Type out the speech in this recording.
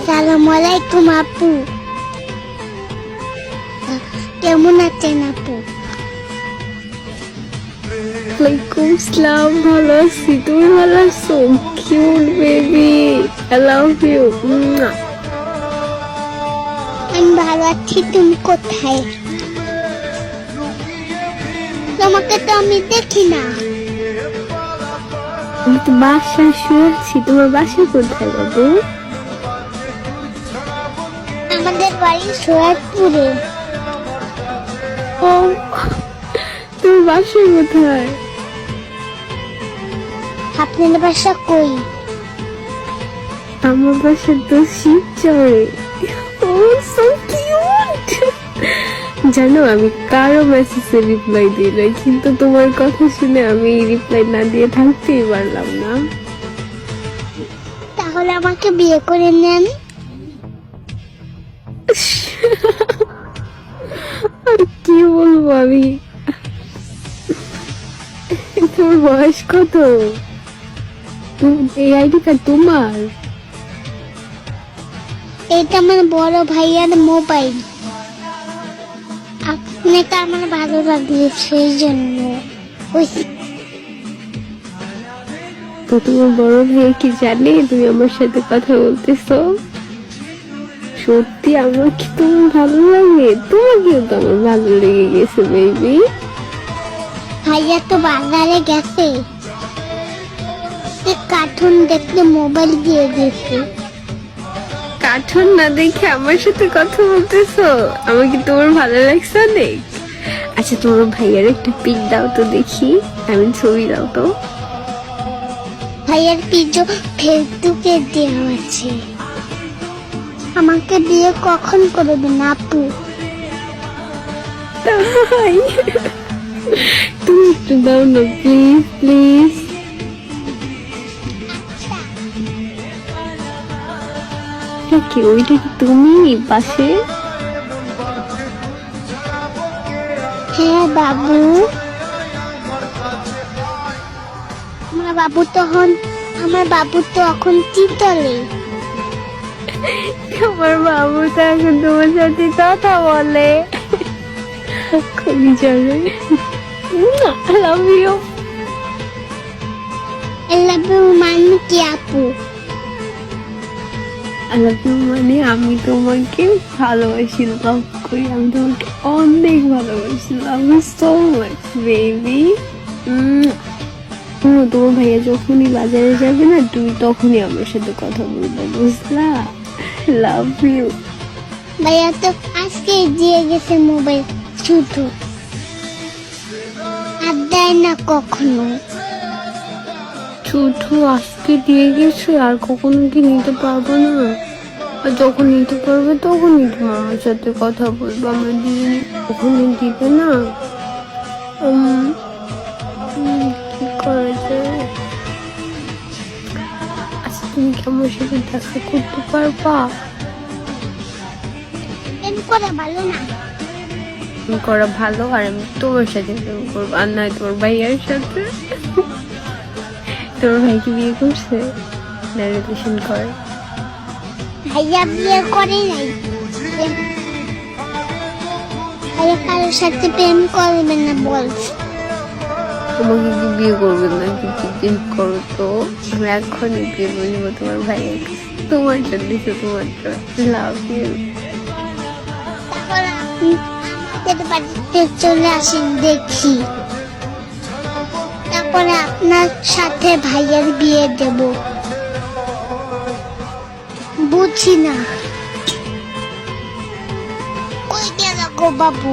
সালাম আলাইকুম আপু। কেমন আছেন আপু? ওয়ালাইকুম আসসালাম, ভালো আছি। তুমি ভালো আছো? Cute baby, I love you. আমি ভালো আছি। তুমি কোথায়? তোমাকে তো আমি দেখি না। আমি তো বাসায় শুয়েছি। তোমার বাসা কোথায় বাবু? আমাদের বাড়ি সৈয়দপুরে। ও, তোমার বাসা কোথায়? আপনার বাসা কই? আমার বাসা তো শিবচরে। ও সো কিউট। জানো, আমি কারো মেসেজে রিপ্লাই দিই না, কিন্তু তোমার কথা শুনে আমি রিপ্লাই না দিয়ে থাকতেই পারলাম না। তাহলে আমাকে বিয়ে করে নেন। আর কি বলবো আমি। তোমার বয়স কত? এই আইডি কার্ড তোমার? এটা আমার বড় ভাইয়ার মোবাইল। আপনাকে আমার ভালো লাগছে সেই জন্য। ওই তো তোমার বড় ভাই কি জানে তুমি আমার সাথে কথা বলতেছো? সত্যি আমার কি তোমার ভালো লাগে? তোমাকেও তো আমার ভালো লেগে গেছে বেবি। ভাইয়া তো বাজারে গেছে, কার্টুন দেখতে মোবাইল দিয়ে দিয়েছে। কার্টুন না দেখে আমার সাথে কথা বলতেছো? আমার কি তোমার ভালো লাগছে অনেক? আচ্ছা, তোমার ভাইয়ার একটা পিক দাও তো দেখি, আমি ছবি দাও তো। ভাইয়ার পিজো ফেসবুকে দেওয়া আছে। আমাকে বিয়ে কখন করবেন আপু? তাই? তুমি একটু দাও না প্লিজ প্লিজ। কি ওইটা কি তুমি পাশে? হ্যাঁ বাবু। আমার বাবু তো এখন তিতলে। আমার বাবু তো এখন তোমার সাথে কথা বলে। খুবই জলে। I love you. I love you মানে কি আপু? I love you মানে আমি তোমাকে ভালোবাসি, লাভ করি। আমি তোমাকে অনেক ভালোবাসি, love you so much baby. তোমার ভাইয়া যখনই বাজারে যাবে না, তুমি তখনই আমার সাথে কথা বলবে, বুঝলা? Love you. ভাইয়া তো আজকে দিয়ে গেছে মোবাইল, শুধু আর দেয় না কখনো। শুধু আজকে দিয়ে গেছে, আর কখনো কি নিতে পারবো না? আর যখন নিতে পারবে তখনই তোমার আমার সাথে কথা বলবো। আমরা দিদি কখনই দিবে না। কি করা যায়? আচ্ছা, তুমি কি আমার সাথে দেখা করতে পারবা? প্রেম করা ভালো না? তুমি করা ভালো, আর আমি তোমার সাথে প্রেম করবো, আর নয় তোমার ভাইয়ের সাথে। তোমার ভাই কি বিয়ে করছে না রিলেশন করে? ভাইয়া বিয়ে করে নাই। ভাইয়া কারোর সাথে প্রেম করবে না বলছে। তোমাকে কি বিয়ে করবে না? কি জিজ্ঞেস করো তো, আমি এখনই বিয়ে বলবো তোমার ভাইয়ের কাছে। তোমার জন্য, তোমার জন্য। Love you. তারপর আপনি আমাদের বাড়িতে চলে আসেন দেখি। তারপরে আপনার সাথে ভাইয়ার বিয়ে দেব। বুঝি না কই গেল গো বাবু?